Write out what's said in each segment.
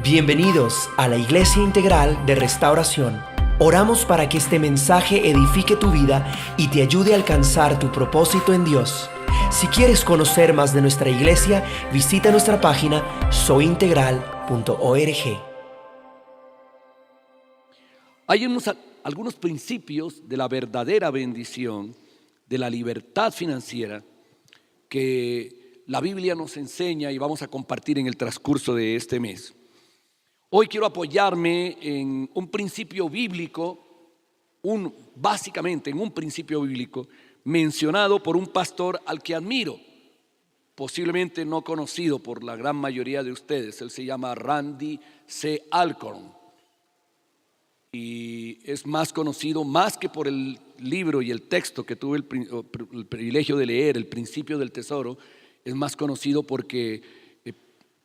Bienvenidos a la Iglesia Integral de Restauración. Oramos para que este mensaje edifique tu vida y te ayude a alcanzar tu propósito en Dios. Si quieres conocer más de nuestra iglesia, visita nuestra página soyintegral.org. Hay algunos principios de la verdadera bendición, de la libertad financiera, que la Biblia nos enseña y vamos a compartir en el transcurso de este mes. Hoy quiero apoyarme en un principio bíblico, básicamente en un principio bíblico mencionado por un pastor al que admiro, posiblemente no conocido por la gran mayoría de ustedes. Él se llama Randy C. Alcorn y es más conocido, más que por el libro y el texto que tuve el privilegio de leer, El Principio del Tesoro, es más conocido porque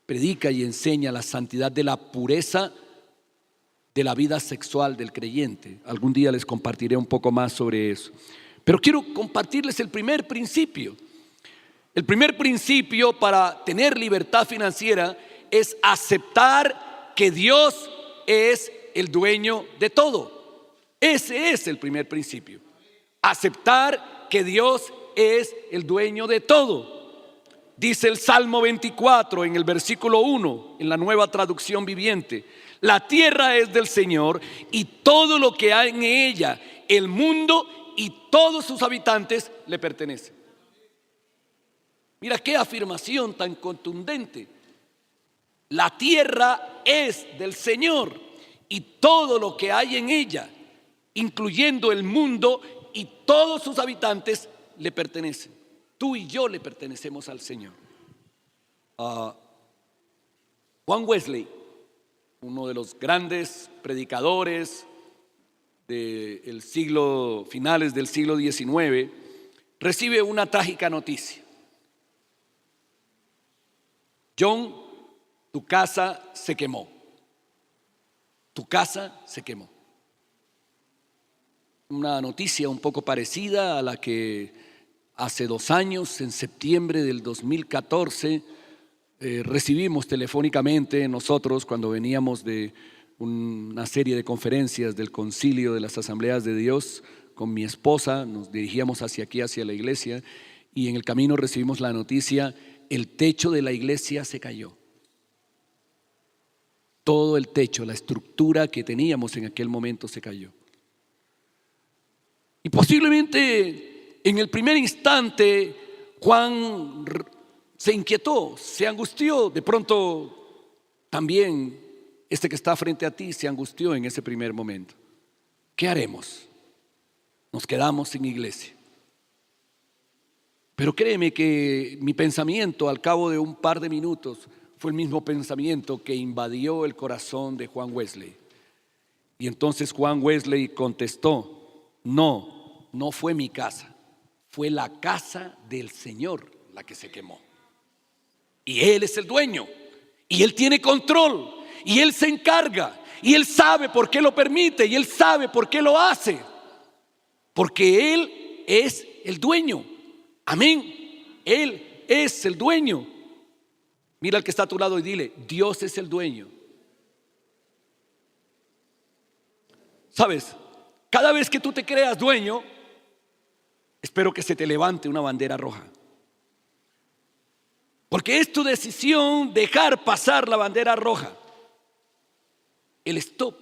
predica y enseña la santidad de la pureza de la vida sexual del creyente. Algún día les compartiré un poco más sobre eso. Pero quiero compartirles el primer principio. El primer principio para tener libertad financiera es aceptar que Dios es el dueño de todo. Ese es el primer principio. Aceptar que Dios es el dueño de todo. Dice el Salmo 24 en el versículo 1, en la Nueva Traducción Viviente: la tierra es del Señor y todo lo que hay en ella, el mundo y todos sus habitantes le pertenecen. Mira qué afirmación tan contundente. La tierra es del Señor y todo lo que hay en ella, incluyendo el mundo y todos sus habitantes, le pertenecen. Tú y yo le pertenecemos al Señor. Juan Wesley, uno de los grandes predicadores del finales del siglo XIX, recibe una trágica noticia. John, tu casa se quemó. Tu casa se quemó. Una noticia un poco parecida a la que hace 2 años, en septiembre del 2014, recibimos telefónicamente nosotros cuando veníamos de una serie de conferencias del Concilio de las Asambleas de Dios con mi esposa. Nos dirigíamos hacia aquí, hacia la iglesia, y en el camino recibimos la noticia: el techo de la iglesia se cayó. Todo el techo, la estructura que teníamos en aquel momento se cayó. Y posiblemente en el primer instante Juan se inquietó, se angustió. De pronto también este que está frente a ti se angustió en ese primer momento. ¿Qué haremos? Nos quedamos sin iglesia. Pero créeme que mi pensamiento al cabo de un par de minutos fue el mismo pensamiento que invadió el corazón de Juan Wesley. Y entonces Juan Wesley contestó: no fue mi casa, fue la casa del Señor la que se quemó. Y Él es el dueño, y Él tiene control, y Él se encarga, y Él sabe por qué lo permite, y Él sabe por qué lo hace, porque Él es el dueño. Amén. Él es el dueño. Mira al que está a tu lado y dile: Dios es el dueño. Sabes, cada vez que tú te creas dueño, espero que se te levante una bandera roja, porque es tu decisión dejar pasar la bandera roja. El stop,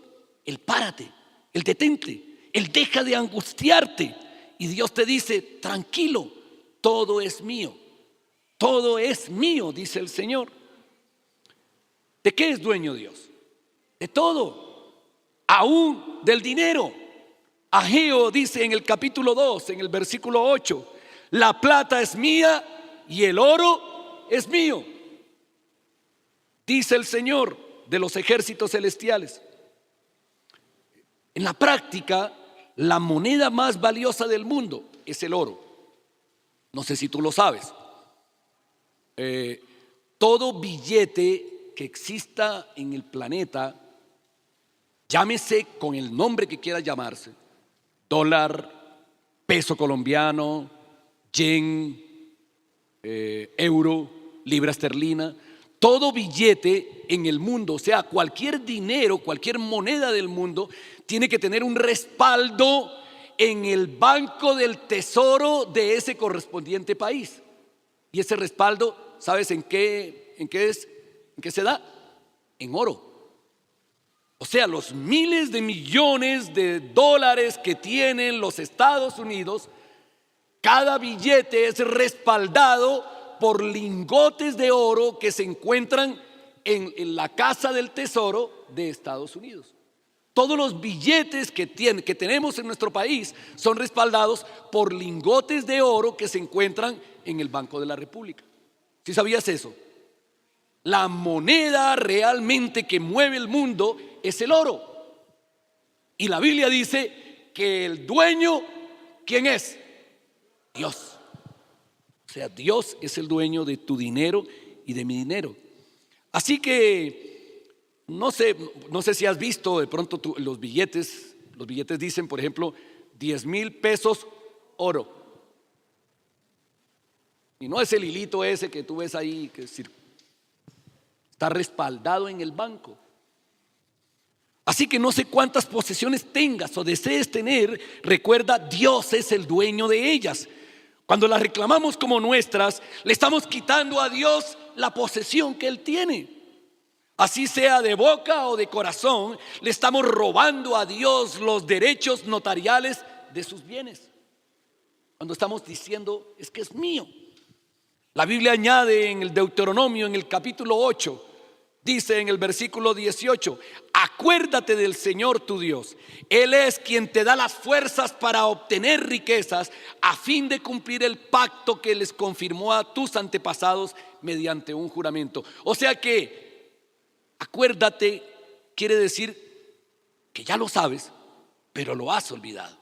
el párate, el detente, el deja de angustiarte. Y Dios te dice: tranquilo, todo es mío. Todo es mío, dice el Señor. ¿De qué es dueño Dios? De todo, aún del dinero. Ageo dice en el capítulo 2, en el versículo 8: la plata es mía y el oro es mío, dice el Señor de los ejércitos celestiales. En la práctica, la moneda más valiosa del mundo es el oro. No sé si tú lo sabes. Todo billete que exista en el planeta, llámese con el nombre que quiera llamarse, dólar, peso colombiano, yen, euro, libra esterlina, Todo billete en el mundo, o sea, cualquier dinero, cualquier moneda del mundo, tiene que tener un respaldo en el banco del tesoro de ese correspondiente país. Y ese respaldo, ¿sabes en qué se da? En oro. O sea, los miles de millones de dólares que tienen los Estados Unidos, cada billete es respaldado por lingotes de oro que se encuentran en la casa del tesoro de Estados Unidos. Todos los billetes que tenemos en nuestro país son respaldados por lingotes de oro que se encuentran en el Banco de la República. ¿Sí sabías eso? La moneda realmente que mueve el mundo es el oro. Y la Biblia dice que el dueño, ¿quién es? Dios. O sea, Dios es el dueño de tu dinero y de mi dinero. Así que no sé si has visto de pronto los billetes dicen, por ejemplo, 10,000 pesos oro. Y no es el hilito ese que tú ves ahí, que está respaldado en el banco. Así que no sé cuántas posesiones tengas o desees tener, recuerda, Dios es el dueño de ellas. Cuando las reclamamos como nuestras, le estamos quitando a Dios la posesión que Él tiene. Así sea de boca o de corazón, le estamos robando a Dios los derechos notariales de sus bienes. Cuando estamos diciendo, es que es mío. La Biblia añade en el Deuteronomio, en el capítulo 8, dice en el versículo 18, acuérdate del Señor tu Dios. Él es quien te da las fuerzas para obtener riquezas a fin de cumplir el pacto que les confirmó a tus antepasados mediante un juramento. O sea que acuérdate quiere decir que ya lo sabes, pero lo has olvidado.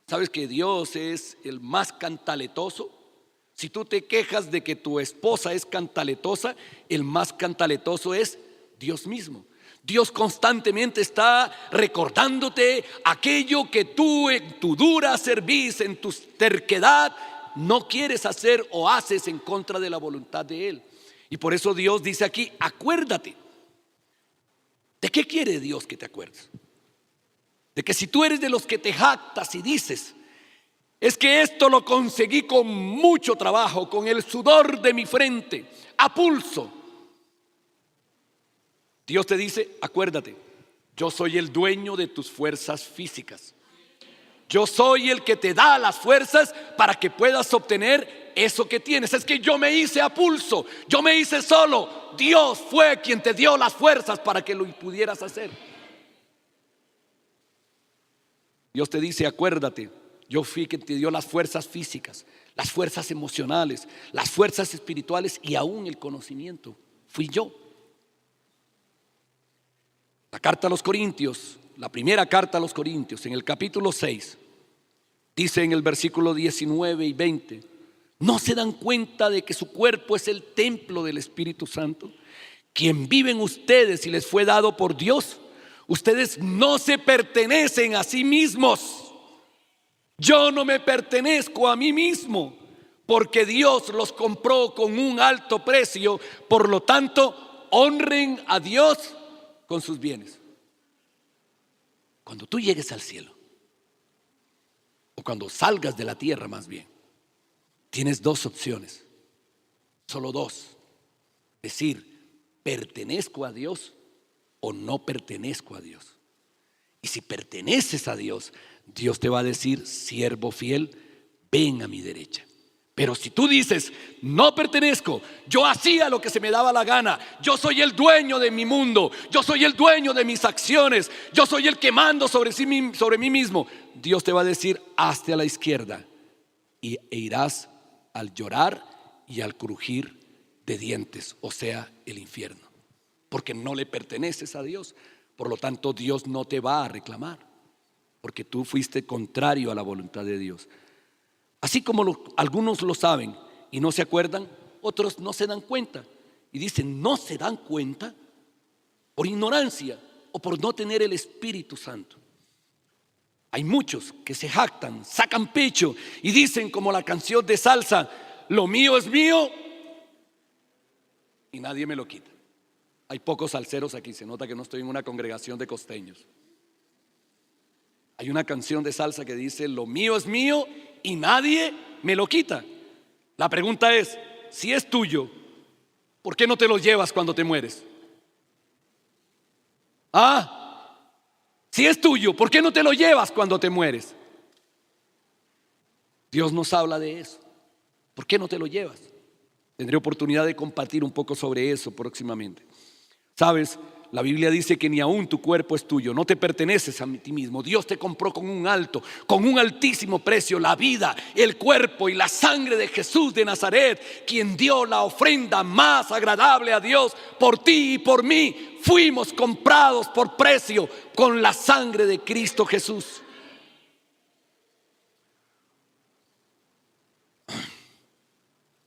¿Sabes que Dios es el más cantaletoso? Si tú te quejas de que tu esposa es cantaletosa, el más cantaletoso es Dios mismo. Dios constantemente está recordándote aquello que tú en tu dura cerviz, en tu terquedad, no quieres hacer o haces en contra de la voluntad de Él. Y por eso Dios dice aquí, acuérdate. ¿De qué quiere Dios que te acuerdes? De que si tú eres de los que te jactas y dices, es que esto lo conseguí con mucho trabajo, con el sudor de mi frente, a pulso. Dios te dice, acuérdate, yo soy el dueño de tus fuerzas físicas. Yo soy el que te da las fuerzas para que puedas obtener eso que tienes. Es que yo me hice a pulso, yo me hice solo. Dios fue quien te dio las fuerzas para que lo pudieras hacer. Dios te dice, acuérdate, yo fui quien te dio las fuerzas físicas, las fuerzas emocionales, las fuerzas espirituales y aún el conocimiento. Fui yo. La carta a los Corintios, la primera carta a los Corintios, en el capítulo 6, dice en el versículo 19 y 20, ¿no se dan cuenta de que su cuerpo es el templo del Espíritu Santo, quien vive en ustedes y les fue dado por Dios? Ustedes no se pertenecen a sí mismos. Yo no me pertenezco a mí mismo, porque Dios los compró con un alto precio. Por lo tanto, honren a Dios con sus bienes. Cuando tú llegues al cielo, o cuando salgas de la tierra más bien, tienes dos opciones, solo dos. Decir, pertenezco a Dios o no pertenezco a Dios. Y si perteneces a Dios, Dios te va a decir, siervo fiel, ven a mi derecha. Pero si tú dices, no pertenezco, yo hacía lo que se me daba la gana, yo soy el dueño de mi mundo, yo soy el dueño de mis acciones, yo soy el que mando sobre mí mismo, Dios te va a decir, hazte a la izquierda e irás al llorar y al crujir de dientes, o sea, el infierno, porque no le perteneces a Dios. Por lo tanto, Dios no te va a reclamar, porque tú fuiste contrario a la voluntad de Dios. Así como algunos lo saben y no se acuerdan, otros no se dan cuenta. Y dicen, no se dan cuenta por ignorancia o por no tener el Espíritu Santo. Hay muchos que se jactan, sacan pecho y dicen como la canción de salsa, lo mío es mío y nadie me lo quita. Hay pocos salseros aquí, se nota que no estoy en una congregación de costeños. Hay una canción de salsa que dice: lo mío es mío y nadie me lo quita. La pregunta es, si es tuyo, ¿por qué no te lo llevas cuando te mueres? Si es tuyo, ¿por qué no te lo llevas cuando te mueres? Dios nos habla de eso. ¿Por qué no te lo llevas? Tendré oportunidad de compartir un poco sobre eso próximamente. Sabes, la Biblia dice que ni aún tu cuerpo es tuyo, no te perteneces a ti mismo. Dios te compró con un altísimo precio, la vida, el cuerpo y la sangre de Jesús de Nazaret, quien dio la ofrenda más agradable a Dios por ti y por mí. Fuimos comprados por precio con la sangre de Cristo Jesús.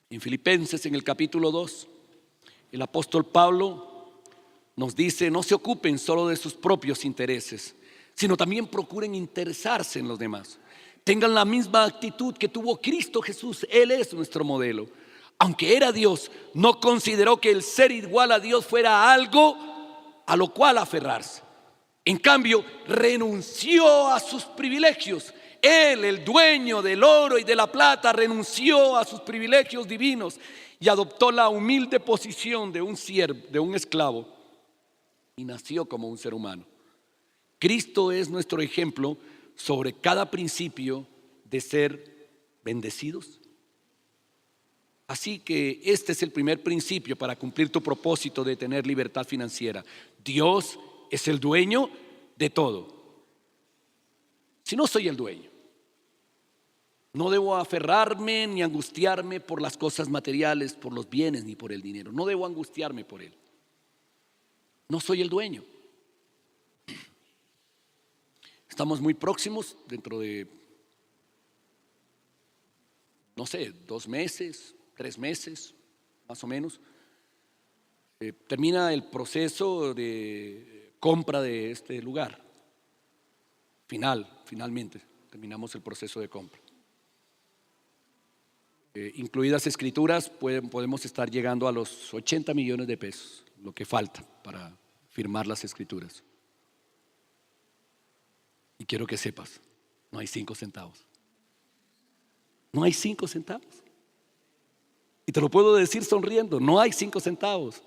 En Filipenses, en el capítulo 2, el apóstol Pablo nos dice: no se ocupen solo de sus propios intereses, sino también procuren interesarse en los demás. Tengan la misma actitud que tuvo Cristo Jesús. Él es nuestro modelo. Aunque era Dios, no consideró que el ser igual a Dios fuera algo a lo cual aferrarse. En cambio, renunció a sus privilegios. Él, el dueño del oro y de la plata, renunció a sus privilegios divinos y adoptó la humilde posición de un siervo, de un esclavo, y nació como un ser humano. Cristo es nuestro ejemplo sobre cada principio de ser bendecidos. Así que este es el primer principio para cumplir tu propósito de tener libertad financiera. Dios es el dueño de todo. Si no soy el dueño, no debo aferrarme ni angustiarme por las cosas materiales, por los bienes ni por el dinero. No debo angustiarme por él. No soy el dueño. Estamos muy próximos, dentro de, no sé, 2 meses, 3 meses, más o menos. Termina el proceso de compra de este lugar. Finalmente terminamos el proceso de compra. Incluidas escrituras, podemos estar llegando a los 80 millones de pesos, lo que falta para firmar las escrituras. Y quiero que sepas, no hay 5 centavos. No hay 5 centavos. Y te lo puedo decir sonriendo, no hay 5 centavos.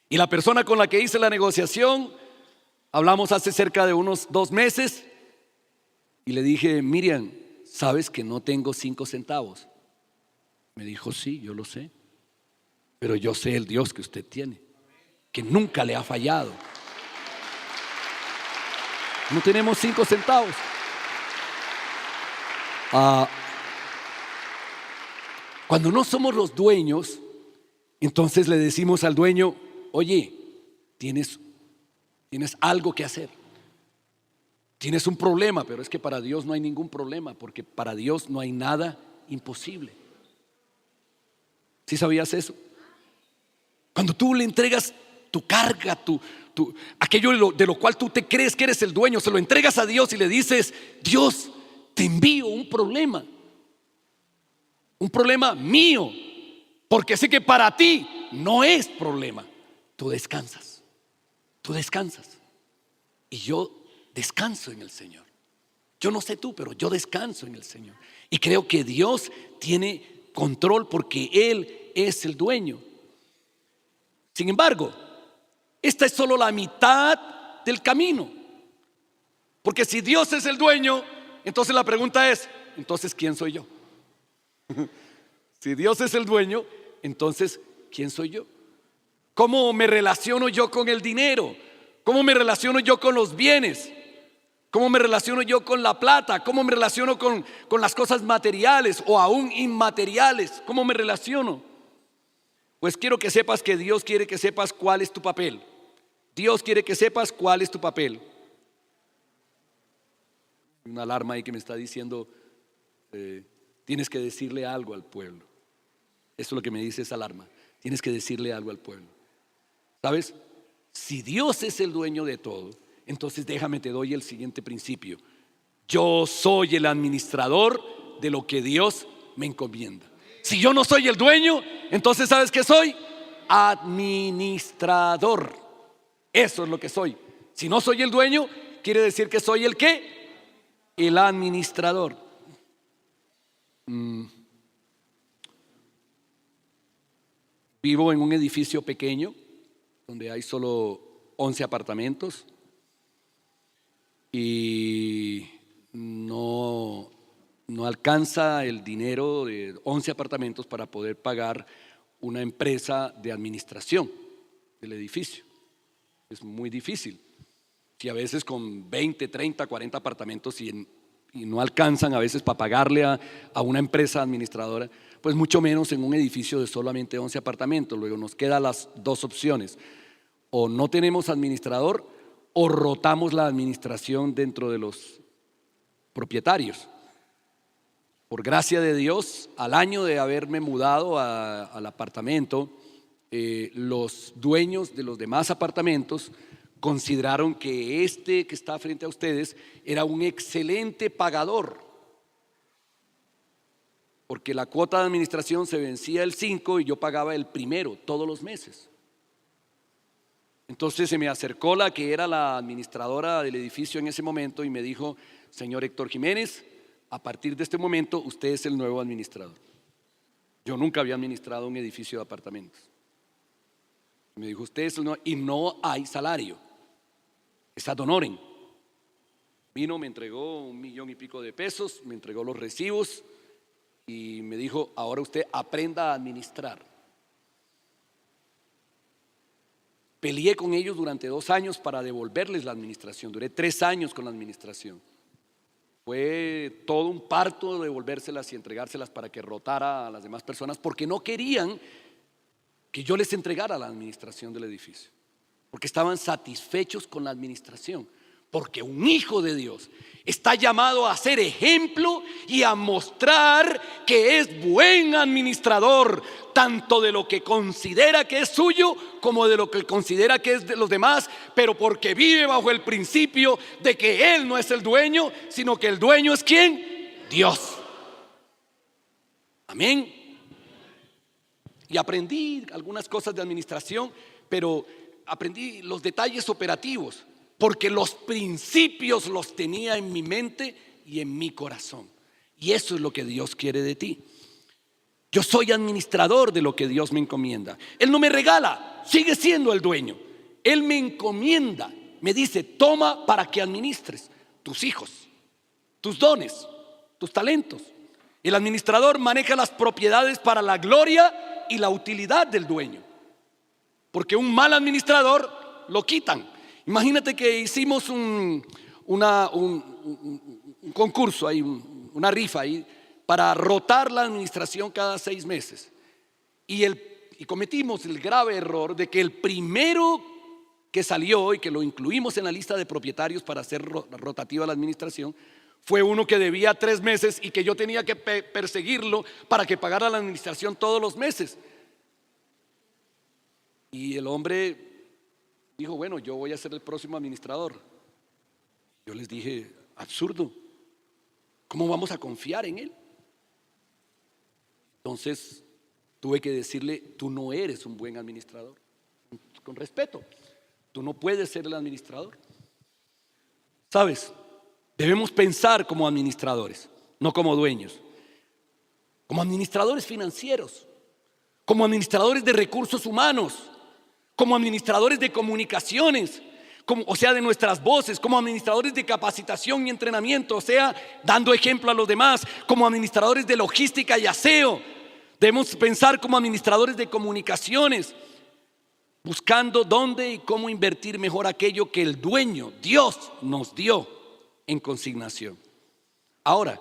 Y la persona con la que hice la negociación, hablamos hace cerca de unos 2 meses, y le dije: Miriam, ¿sabes que no tengo 5 centavos? Me dijo: sí, yo lo sé, pero yo sé el Dios que usted tiene, que nunca le ha fallado. No tenemos 5 centavos. Cuando no somos los dueños, entonces le decimos al dueño: oye, tienes algo que hacer, tienes un problema. Pero es que para Dios no hay ningún problema, porque para Dios no hay nada imposible. ¿Sí sabías eso? Cuando tú le entregas tu carga, aquello de lo cual tú te crees que eres el dueño, se lo entregas a Dios y le dices: Dios, te envío un problema mío, porque sé que para ti no es problema. Tú descansas. Y yo descanso en el Señor. Yo no sé tú, pero yo descanso en el Señor. Y creo que Dios tiene control porque Él es el dueño. Sin embargo, esta es solo la mitad del camino. Porque si Dios es el dueño, entonces la pregunta es: entonces, ¿quién soy yo? Si Dios es el dueño, entonces, ¿quién soy yo? ¿Cómo me relaciono yo con el dinero? ¿Cómo me relaciono yo con los bienes? ¿Cómo me relaciono yo con la plata? ¿Cómo me relaciono con las cosas materiales o aún inmateriales? ¿Cómo me relaciono? Pues quiero que sepas que Dios quiere que sepas cuál es tu papel. Dios quiere que sepas cuál es tu papel. Una alarma ahí que me está diciendo: tienes que decirle algo al pueblo. Eso es lo que me dice esa alarma. Tienes que decirle algo al pueblo. ¿Sabes? Si Dios es el dueño de todo, entonces déjame, te doy el siguiente principio. Yo soy el administrador de lo que Dios me encomienda. Si yo no soy el dueño, entonces ¿sabes qué soy? administrador. Eso es lo que soy. Si no soy el dueño, quiere decir que soy el ¿qué? El administrador. Vivo en un edificio pequeño donde hay solo 11 apartamentos y no alcanza el dinero de 11 apartamentos para poder pagar una empresa de administración del edificio. Es muy difícil. Si a veces con 20, 30, 40 apartamentos y no alcanzan a veces para pagarle a una empresa administradora, pues mucho menos en un edificio de solamente 11 apartamentos. Luego nos quedan las dos opciones: o no tenemos administrador o rotamos la administración dentro de los propietarios. Por gracia de Dios, al año de haberme mudado al apartamento, los dueños de los demás apartamentos consideraron que este que está frente a ustedes era un excelente pagador, porque la cuota de administración se vencía el 5 y yo pagaba el 1 todos los meses. Entonces se me acercó la que era la administradora del edificio en ese momento y me dijo: señor Héctor Jiménez, a partir de este momento usted es el nuevo administrador. Yo nunca había administrado un edificio de apartamentos. Me dijo: usted es el nuevo, y no hay salario, es ad honorem. Vino, me entregó $1,000,000 y pico de pesos, me entregó los recibos y me dijo: ahora usted aprenda a administrar. Peleé con ellos durante 2 años para devolverles la administración. Duré 3 años con la administración. Fue todo un parto devolvérselas y entregárselas para que rotara a las demás personas, porque no querían que yo les entregara la administración del edificio, porque estaban satisfechos con la administración. Porque un hijo de Dios está llamado a ser ejemplo y a mostrar que es buen administrador, tanto de lo que considera que es suyo como de lo que considera que es de los demás, pero porque vive bajo el principio de que él no es el dueño, sino que el dueño es ¿quién? Dios. Amén. Y aprendí algunas cosas de administración, pero aprendí los detalles operativos, porque los principios los tenía en mi mente y en mi corazón. Y eso es lo que Dios quiere de ti. Yo soy administrador de lo que Dios me encomienda. Él no me regala, sigue siendo el dueño. Él me encomienda, me dice: toma para que administres tus hijos, tus dones, tus talentos. El administrador maneja las propiedades para la gloria y la utilidad del dueño, porque un mal administrador lo quitan. Imagínate que hicimos un concurso ahí, una rifa ahí, para rotar la administración cada 6 meses. Y cometimos el grave error de que el primero que salió y que lo incluimos en la lista de propietarios para hacer rotativa la administración fue uno que debía 3 meses y que yo tenía que perseguirlo para que pagara la administración todos los meses. Y el hombre dijo: bueno, yo voy a ser el próximo administrador. Yo les dije: absurdo, ¿cómo vamos a confiar en él? Entonces tuve que decirle: tú no eres un buen administrador. Con respeto, tú no puedes ser el administrador. ¿Sabes? Debemos pensar como administradores, no como dueños. Como administradores financieros, como administradores de recursos humanos, como administradores de comunicaciones, o sea, de nuestras voces, como administradores de capacitación y entrenamiento, o sea, dando ejemplo a los demás, como administradores de logística y aseo. Debemos pensar como administradores de comunicaciones, buscando dónde y cómo invertir mejor aquello que el dueño, Dios, nos dio en consignación. Ahora,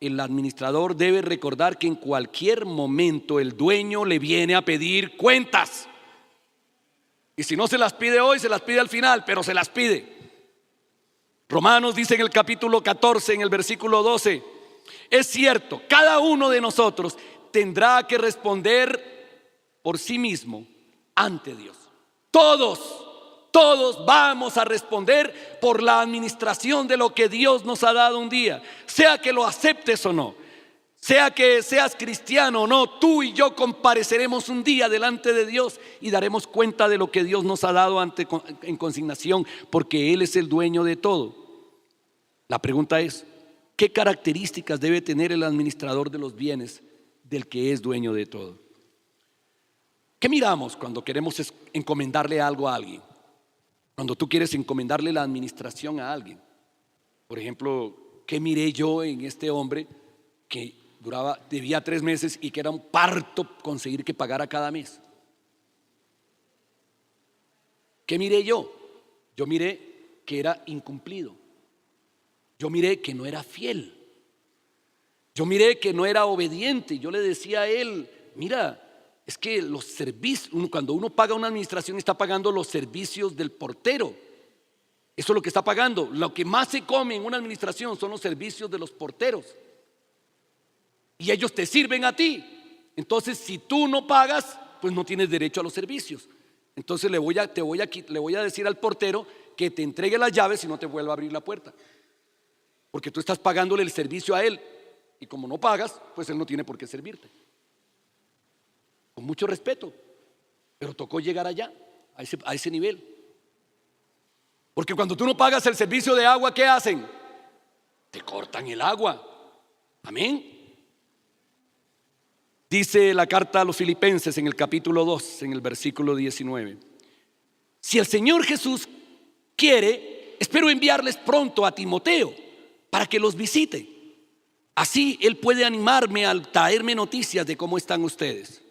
el administrador debe recordar que en cualquier momento el dueño le viene a pedir cuentas. Y si no se las pide hoy, se las pide al final, pero se las pide. Romanos dice en el capítulo 14, en el versículo 12: es cierto, cada uno de nosotros tendrá que responder por sí mismo ante Dios. Todos vamos a responder por la administración de lo que Dios nos ha dado un día, sea que lo aceptes o no. Sea que seas cristiano o no, tú y yo compareceremos un día delante de Dios y daremos cuenta de lo que Dios nos ha dado en consignación, porque Él es el dueño de todo. La pregunta es, ¿qué características debe tener el administrador de los bienes del que es dueño de todo? ¿Qué miramos cuando queremos encomendarle algo a alguien? Cuando tú quieres encomendarle la administración a alguien. Por ejemplo, ¿qué miré yo en este hombre que debía 3 meses y que era un parto conseguir que pagara cada mes? ¿Qué miré yo? Yo miré que era incumplido. Yo miré que no era fiel. Yo miré que no era obediente. Yo le decía a él, mira, es que los servicios, cuando uno paga una administración está pagando los servicios del portero. Eso es lo que está pagando. Lo que más se come en una administración son los servicios de los porteros. Y ellos te sirven a ti. Entonces, si tú no pagas, pues no tienes derecho a los servicios. Entonces le voy a decir al portero que te entregue las llaves y no te vuelva a abrir la puerta. Porque tú estás pagándole el servicio a él. Y como no pagas, pues él no tiene por qué servirte. Con mucho respeto. Pero tocó llegar allá, a ese nivel. Porque cuando tú no pagas el servicio de agua, ¿qué hacen? Te cortan el agua. Amén. Dice la carta a los Filipenses en el capítulo 2, en el versículo 19. Si el Señor Jesús quiere, espero enviarles pronto a Timoteo para que los visite. Así él puede animarme al traerme noticias de cómo están ustedes.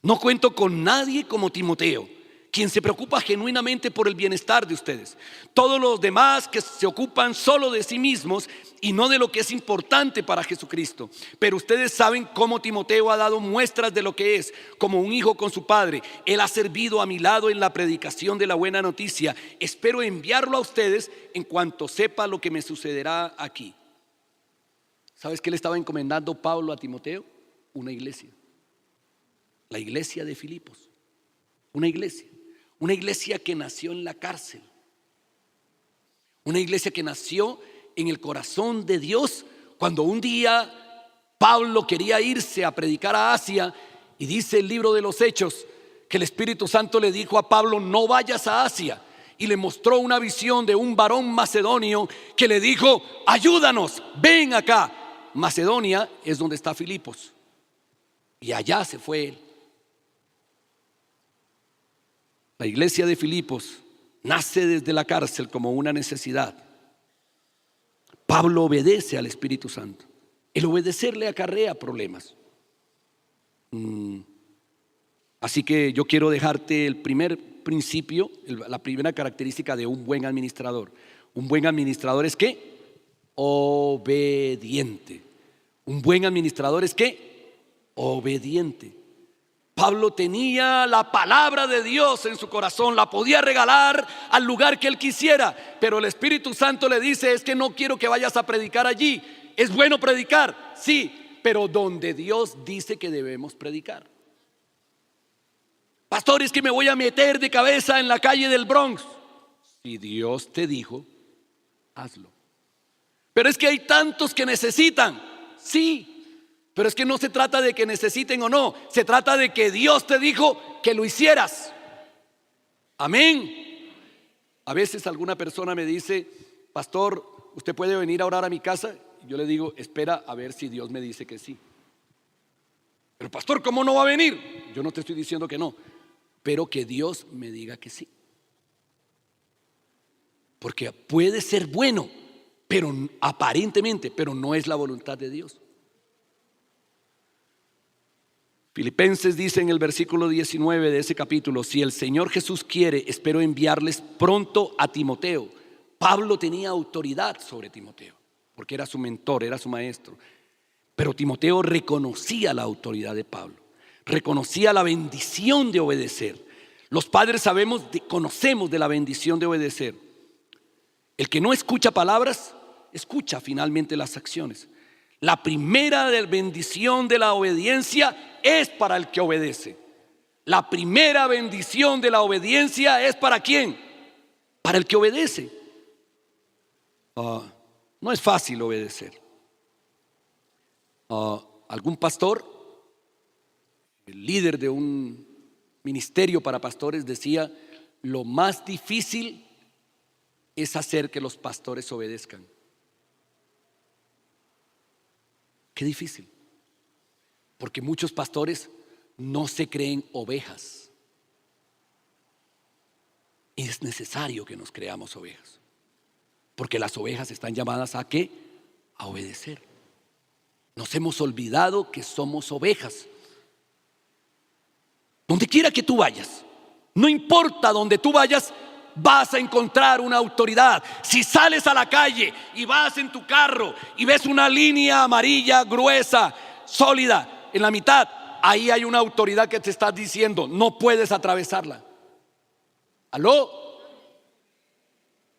No cuento con nadie como Timoteo, quien se preocupa genuinamente por el bienestar de ustedes. Todos los demás que se ocupan solo de sí mismos y no de lo que es importante para Jesucristo. Pero ustedes saben cómo Timoteo ha dado muestras de lo que es, como un hijo con su padre. Él ha servido a mi lado en la predicación de la buena noticia. Espero enviarlo a ustedes en cuanto sepa lo que me sucederá aquí. ¿Sabes qué le estaba encomendando Pablo a Timoteo? Una iglesia. La iglesia de Filipos. Una iglesia que nació en la cárcel. Una iglesia que nació en el corazón de Dios. Cuando un día Pablo quería irse a predicar a Asia, y dice el libro de los Hechos que el Espíritu Santo le dijo a Pablo: no vayas a Asia. Y le mostró una visión de un varón macedonio que le dijo: ayúdanos, ven acá. Macedonia es donde está Filipos, y allá se fue él. La iglesia de Filipos nace desde la cárcel como una necesidad. Pablo obedece al Espíritu Santo. El obedecerle acarrea problemas. Así que yo quiero dejarte el primer principio, la primera característica de un buen administrador. Un buen administrador es ¿qué? Obediente. Un buen administrador es ¿qué? Obediente. Pablo tenía la palabra de Dios en su corazón, la podía regalar al lugar que él quisiera, pero el Espíritu Santo le dice: es que no quiero que vayas a predicar allí. Es bueno predicar, sí, pero donde Dios dice que debemos predicar. Pastor, es que me voy a meter de cabeza en la calle del Bronx. Si Dios te dijo, hazlo. Pero es que hay tantos que necesitan, sí. Pero es que no se trata de que necesiten o no, se trata de que Dios te dijo que lo hicieras. Amén. A veces alguna persona me dice: pastor, ¿usted puede venir a orar a mi casa? Y yo le digo: espera a ver si Dios me dice que sí. Pero pastor, ¿cómo no va a venir? Yo no te estoy diciendo que no, pero que Dios me diga que sí. Porque puede ser bueno, pero aparentemente, pero no es la voluntad de Dios. Filipenses dice en el versículo 19 de ese capítulo: si el Señor Jesús quiere, espero enviarles pronto a Timoteo. Pablo tenía autoridad sobre Timoteo, porque era su mentor, era su maestro. Pero Timoteo reconocía la autoridad de Pablo, reconocía la bendición de obedecer. Los padres conocemos de la bendición de obedecer. El que no escucha palabras, escucha finalmente las acciones. La primera bendición de la obediencia es para el que obedece. La primera bendición de la obediencia es ¿para quién? Para el que obedece. No es fácil obedecer. algún pastor, el líder de un ministerio para pastores, decía: lo más difícil es hacer que los pastores obedezcan. Qué difícil, porque muchos pastores no se creen ovejas. Y es necesario que nos creamos ovejas, porque las ovejas están llamadas ¿a qué? A obedecer. Nos hemos olvidado que somos ovejas. Donde quiera que tú vayas, no importa donde tú vayas, vas a encontrar una autoridad. Si sales a la calle y vas en tu carro y ves una línea amarilla gruesa, sólida, en la mitad, ahí hay una autoridad que te está diciendo: no puedes atravesarla. ¿Aló?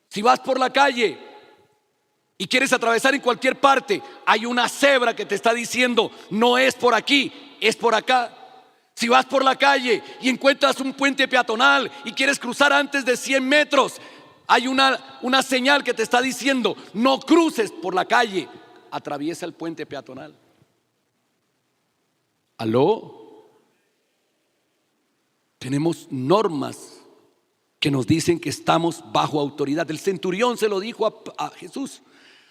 Si vas por la calle y quieres atravesar en cualquier parte, hay una cebra que te está diciendo: no es por aquí, es por acá. Si vas por la calle y encuentras un puente peatonal y quieres cruzar antes de 100 metros, hay una señal que te está diciendo: no cruces por la calle, atraviesa el puente peatonal. ¿Aló? Tenemos normas que nos dicen que estamos bajo autoridad. El centurión se lo dijo a Jesús.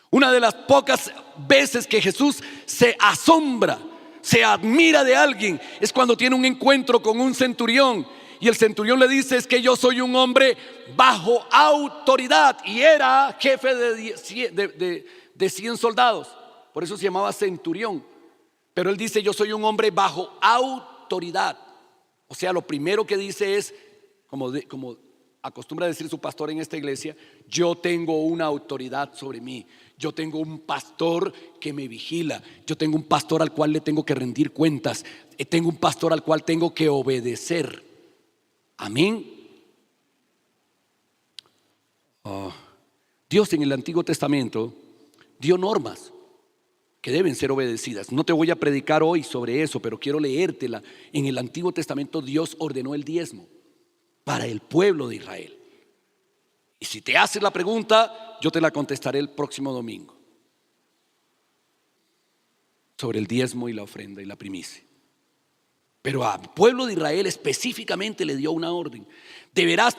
Una de las pocas veces que Jesús se asombra, se admira de alguien, es cuando tiene un encuentro con un centurión. Y el centurión le dice: es que yo soy un hombre bajo autoridad. Y era jefe de 100 soldados. Por eso se llamaba centurión. Pero él dice: yo soy un hombre bajo autoridad. O sea, lo primero que dice es, como acostumbra decir su pastor en esta iglesia: yo tengo una autoridad sobre mí. Yo tengo un pastor que me vigila. Yo tengo un pastor al cual le tengo que rendir cuentas. Tengo un pastor al cual tengo que obedecer. Amén. Dios en el Antiguo Testamento dio normas que deben ser obedecidas. No te voy a predicar hoy sobre eso, pero quiero leértela. En el Antiguo Testamento Dios ordenó el diezmo para el pueblo de Israel. Y si te haces la pregunta, yo te la contestaré el próximo domingo, sobre el diezmo y la ofrenda y la primicia. Pero al pueblo de Israel específicamente le dio una orden. Deberás,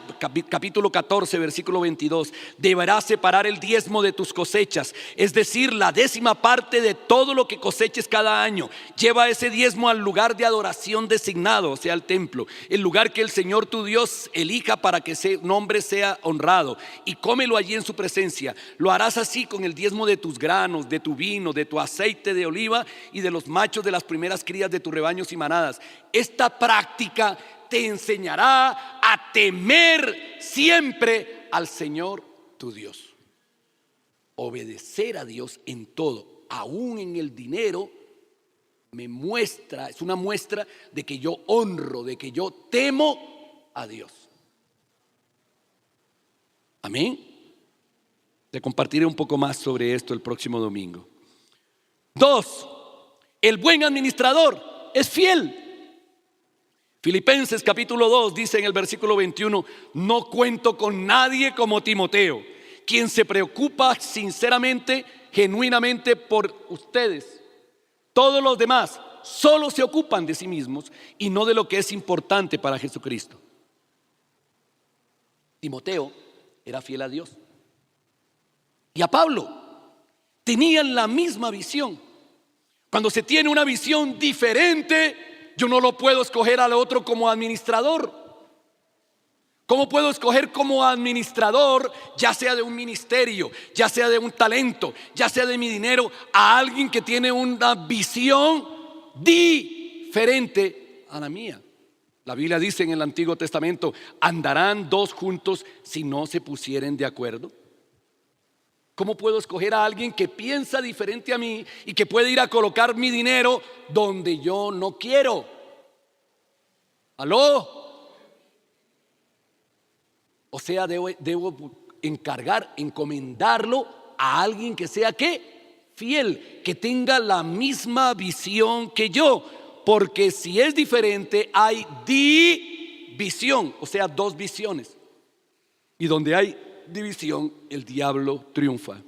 capítulo 14, versículo 22, deberás separar el diezmo de tus cosechas, es decir, la 10ª parte de todo lo que coseches cada año. Lleva ese diezmo al lugar de adoración designado, o sea, al templo, el lugar que el Señor tu Dios elija para que ese nombre sea honrado, y cómelo allí en su presencia. Lo harás así con el diezmo de tus granos, de tu vino, de tu aceite de oliva y de los machos de las primeras crías de tus rebaños y manadas. Esta práctica te enseñará a temer siempre al Señor tu Dios. Obedecer a Dios en todo, aún en el dinero, es una muestra de que yo honro, de que yo temo a Dios. Amén. Te compartiré un poco más sobre esto el próximo domingo. 2. El buen administrador es fiel. Filipenses capítulo 2 dice en el versículo 21: no cuento con nadie como Timoteo, quien se preocupa sinceramente, genuinamente por ustedes. Todos los demás solo se ocupan de sí mismos y no de lo que es importante para Jesucristo. Timoteo era fiel a Dios y a Pablo. Tenían la misma visión. Cuando se tiene una visión diferente, yo no lo puedo escoger al otro como administrador. ¿Cómo puedo escoger como administrador, ya sea de un ministerio, ya sea de un talento, ya sea de mi dinero, a alguien que tiene una visión diferente a la mía? La Biblia dice en el Antiguo Testamento: ¿andarán dos juntos si no se pusieren de acuerdo? ¿Cómo puedo escoger a alguien que piensa diferente a mí y que puede ir a colocar mi dinero donde yo no quiero? ¿Aló? O sea, debo encomendarlo a alguien que sea ¿qué? Fiel, que tenga la misma visión que yo. Porque si es diferente, hay división, o sea, dos visiones. Y donde hay división, el diablo triunfa.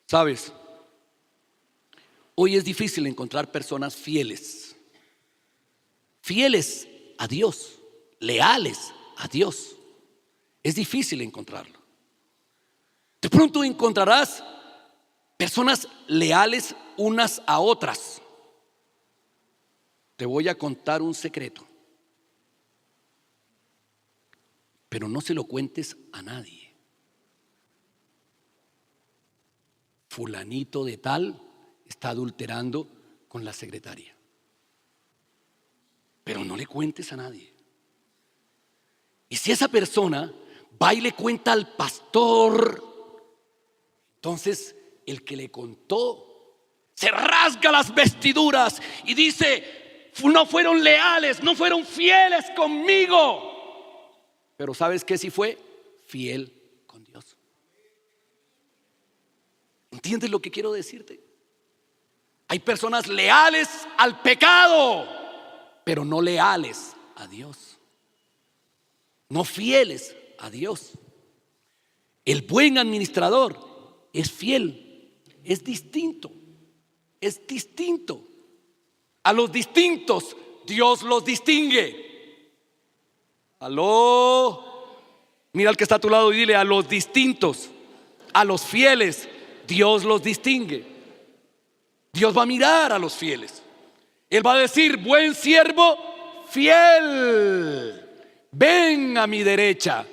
¿Sabes? Hoy es difícil encontrar personas fieles, fieles a Dios, leales a Dios. Es difícil encontrarlo. De pronto encontrarás personas leales unas a otras. Te voy a contar un secreto, pero no se lo cuentes a nadie. Fulanito de tal está adulterando con la secretaria, pero no le cuentes a nadie. Y si esa persona va y le cuenta al pastor, entonces el que le contó se rasga las vestiduras y dice: no fueron leales, no fueron fieles conmigo. Pero ¿sabes qué? Sí fue fiel con Dios. ¿Entiendes lo que quiero decirte? Hay personas leales al pecado, pero no leales a Dios, no fieles a Dios. El buen administrador es fiel, es distinto, es distinto. A los distintos Dios los distingue. Aló, mira al que está a tu lado y dile: a los distintos, a los fieles Dios los distingue. Dios va a mirar a los fieles. Él va a decir: buen siervo fiel, ven a mi derecha.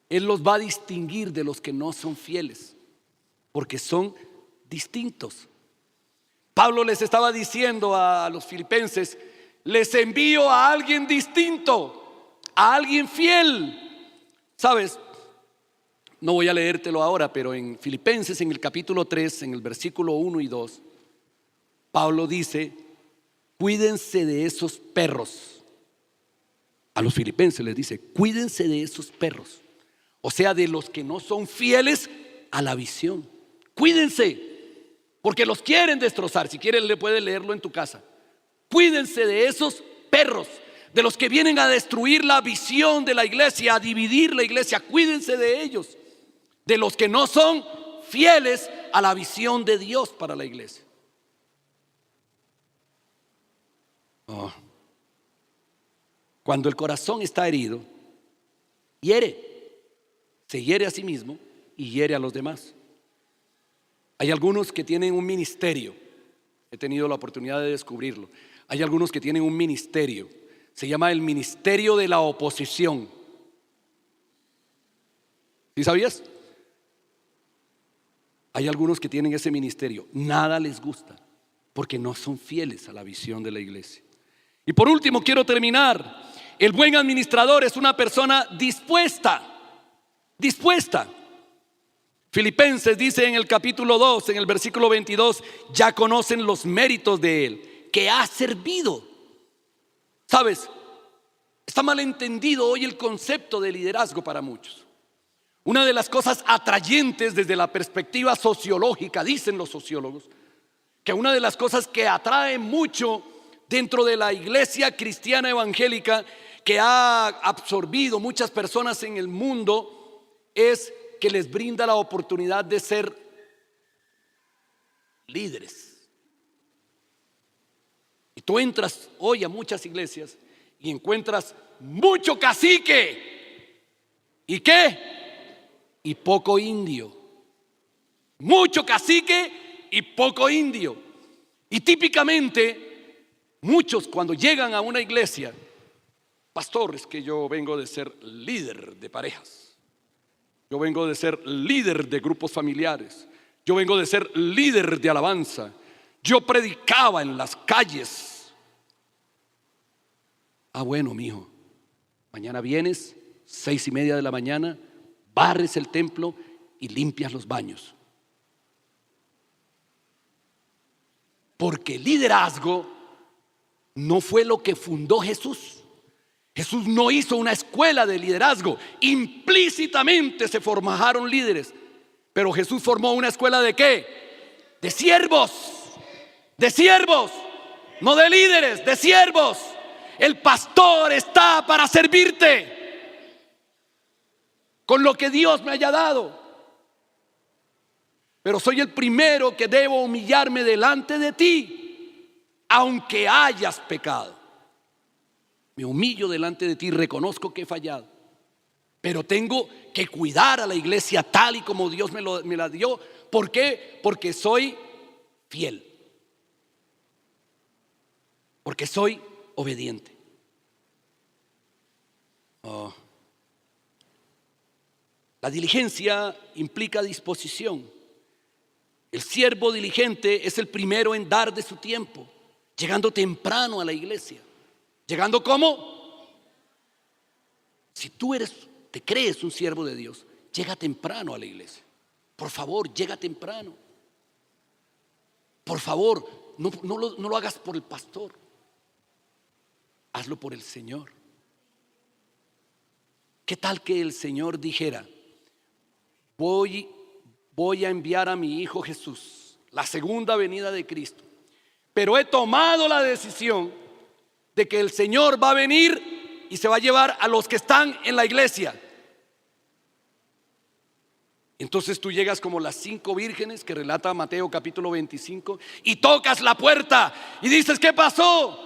Él los va a distinguir de los que no son fieles, porque son distintos. Pablo les estaba diciendo a los filipenses: les envío a alguien distinto, a alguien fiel. ¿Sabes? No voy a leértelo ahora, pero en Filipenses, en el capítulo 3, en el versículo 1 y 2, Pablo dice: cuídense de esos perros. A los filipenses les dice: cuídense de esos perros. O sea, de los que no son fieles a la visión. Cuídense, porque los quieren destrozar. Si quieren, le puedes leerlo en tu casa. Cuídense de esos perros, de los que vienen a destruir la visión de la iglesia, a dividir la iglesia. Cuídense de ellos, de los que no son fieles a la visión de Dios para la iglesia. Cuando el corazón está herido, se hiere a sí mismo y hiere a los demás. Hay algunos que tienen un ministerio, he tenido la oportunidad de descubrirlo. Hay algunos que tienen un ministerio, se llama el ministerio de la oposición. ¿Sí sabías? Hay algunos que tienen ese ministerio, nada les gusta, porque no son fieles a la visión de la iglesia. Y por último quiero terminar. El buen administrador es una persona dispuesta. Filipenses dice en el capítulo 2, en el versículo 22: ya conocen los méritos de él, que ha servido. ¿Sabes? Está malentendido hoy el concepto de liderazgo para muchos. Una de las cosas atrayentes desde la perspectiva sociológica, dicen los sociólogos, que una de las cosas que atrae mucho dentro de la iglesia cristiana evangélica, que ha absorbido muchas personas en el mundo, es que les brinda la oportunidad de ser líderes. Y tú entras hoy a muchas iglesias y encuentras mucho cacique. ¿Y qué? Y poco indio. Mucho cacique y poco indio. Y típicamente muchos, cuando llegan a una iglesia: pastor, es que yo vengo de ser líder de parejas, yo vengo de ser líder de grupos familiares, yo vengo de ser líder de alabanza, yo predicaba en las calles. Bueno, mijo, mañana vienes 6:30 de la mañana, barres el templo y limpias los baños. Porque el liderazgo no fue lo que fundó Jesús. Jesús no hizo una escuela de liderazgo. Implícitamente se formaron líderes, pero Jesús formó una escuela ¿de qué? De siervos. De siervos, no de líderes, de siervos. El pastor está para servirte con lo que Dios me haya dado. pero soy el primero que debo humillarme delante de ti, aunque hayas pecado. Me humillo delante de ti, reconozco que he fallado, pero tengo que cuidar a la iglesia tal y como Dios me la dio. ¿Por qué? Porque soy fiel, porque soy obediente. La diligencia implica disposición. El siervo diligente es el primero en dar de su tiempo, llegando temprano a la iglesia. ¿Llegando cómo? Si tú te crees un siervo de Dios, llega temprano a la iglesia. Por favor, llega temprano. Por favor, no lo hagas por el pastor, hazlo por el Señor. ¿Qué tal que el Señor dijera: voy a enviar a mi Hijo Jesús, la segunda venida de Cristo, pero he tomado la decisión de que el Señor va a venir y se va a llevar a los que están en la iglesia? Entonces tú llegas como las 5 vírgenes que relata Mateo capítulo 25 y tocas la puerta y dices: ¿qué pasó?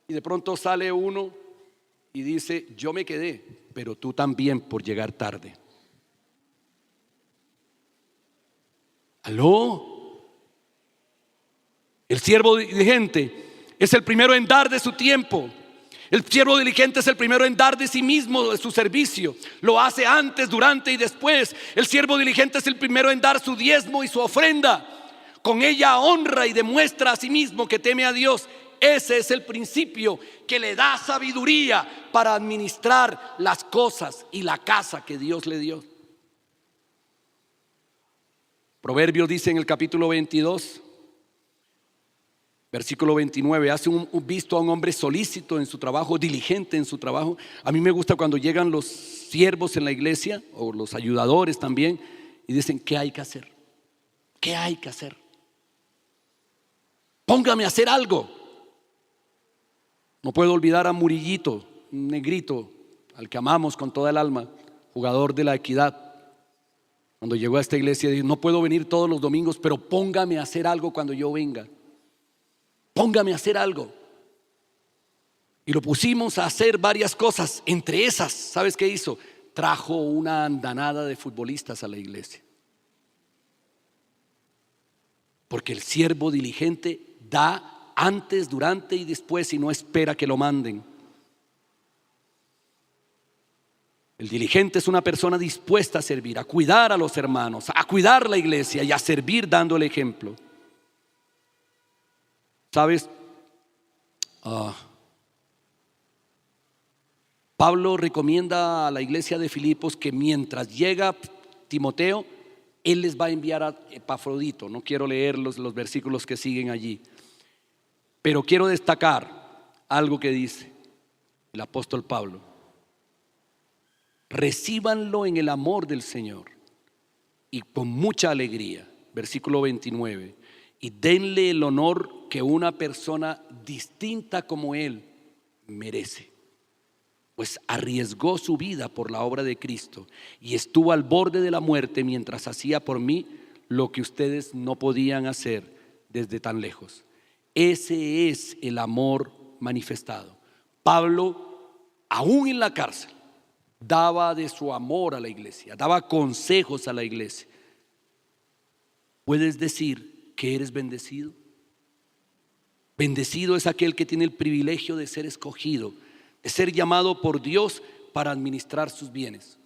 Y de pronto sale uno y dice: yo me quedé, pero tú también por llegar tarde. ¿Aló? El siervo diligente es el primero en dar de su tiempo. El siervo diligente es el primero en dar de sí mismo, de su servicio. Lo hace antes, durante y después. El siervo diligente es el primero en dar su diezmo y su ofrenda. Con ella honra y demuestra a sí mismo que teme a Dios. Ese es el principio que le da sabiduría para administrar las cosas y la casa que Dios le dio. Proverbios dice en el capítulo 22, versículo 29, hace un visto a un hombre solícito en su trabajo, diligente en su trabajo. A mí me gusta cuando llegan los siervos en la iglesia, o los ayudadores también, y dicen: ¿qué hay que hacer? ¿Qué hay que hacer? Póngame a hacer algo. No puedo olvidar a Murillito, un negrito al que amamos con toda el alma, jugador de La Equidad. Cuando llegó a esta iglesia dijo: no puedo venir todos los domingos, pero póngame a hacer algo cuando yo venga. Póngame a hacer algo. Y lo pusimos a hacer varias cosas. Entre esas, ¿sabes qué hizo? Trajo una andanada de futbolistas a la iglesia. Porque el siervo diligente da antes, durante y después, y no espera que lo manden. El diligente es una persona dispuesta a servir, a cuidar a los hermanos, a cuidar la iglesia y a servir dando el ejemplo. ¿Sabes? Pablo recomienda a la iglesia de Filipos que mientras llega Timoteo, él les va a enviar a Epafrodito. No quiero leer los versículos que siguen allí, pero quiero destacar algo que dice el apóstol Pablo: recíbanlo en el amor del Señor y con mucha alegría. Versículo 29. Y denle el honor que una persona distinta como él merece, pues arriesgó su vida por la obra de Cristo y estuvo al borde de la muerte mientras hacía por mí lo que ustedes no podían hacer desde tan lejos. Ese es el amor manifestado. Pablo, aún en la cárcel, daba de su amor a la iglesia, daba consejos a la iglesia. ¿Puedes decir que eres bendecido? Bendecido es aquel que tiene el privilegio de ser escogido, de ser llamado por Dios para administrar sus bienes.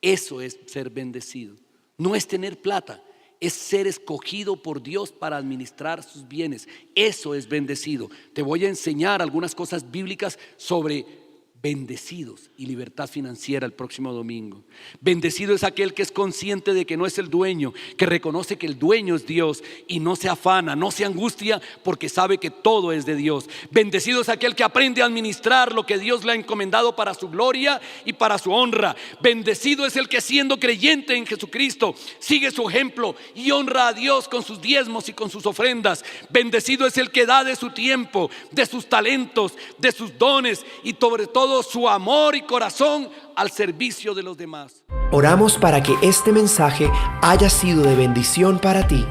Eso es ser bendecido. No es tener plata, es ser escogido por Dios para administrar sus bienes. Eso es bendecido. Te voy a enseñar algunas cosas bíblicas sobre bendecidos y libertad financiera el próximo domingo. Bendecido es aquel que es consciente de que no es el dueño, que reconoce que el dueño es Dios y no se afana, no se angustia porque sabe que todo es de Dios. Bendecido es aquel que aprende a administrar lo que Dios le ha encomendado para su gloria y para su honra. Bendecido es el que, siendo creyente en Jesucristo, sigue su ejemplo y honra a Dios con sus diezmos y con sus ofrendas. Bendecido es el que da de su tiempo, de sus talentos, de sus dones y sobre todo su amor y corazón al servicio de los demás. Oramos para que este mensaje haya sido de bendición para ti.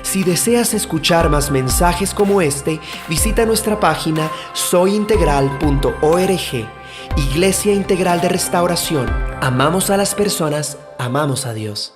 Si deseas escuchar más mensajes como este, visita nuestra página soyintegral.org. Iglesia Integral de Restauración. Amamos a las personas, amamos a Dios.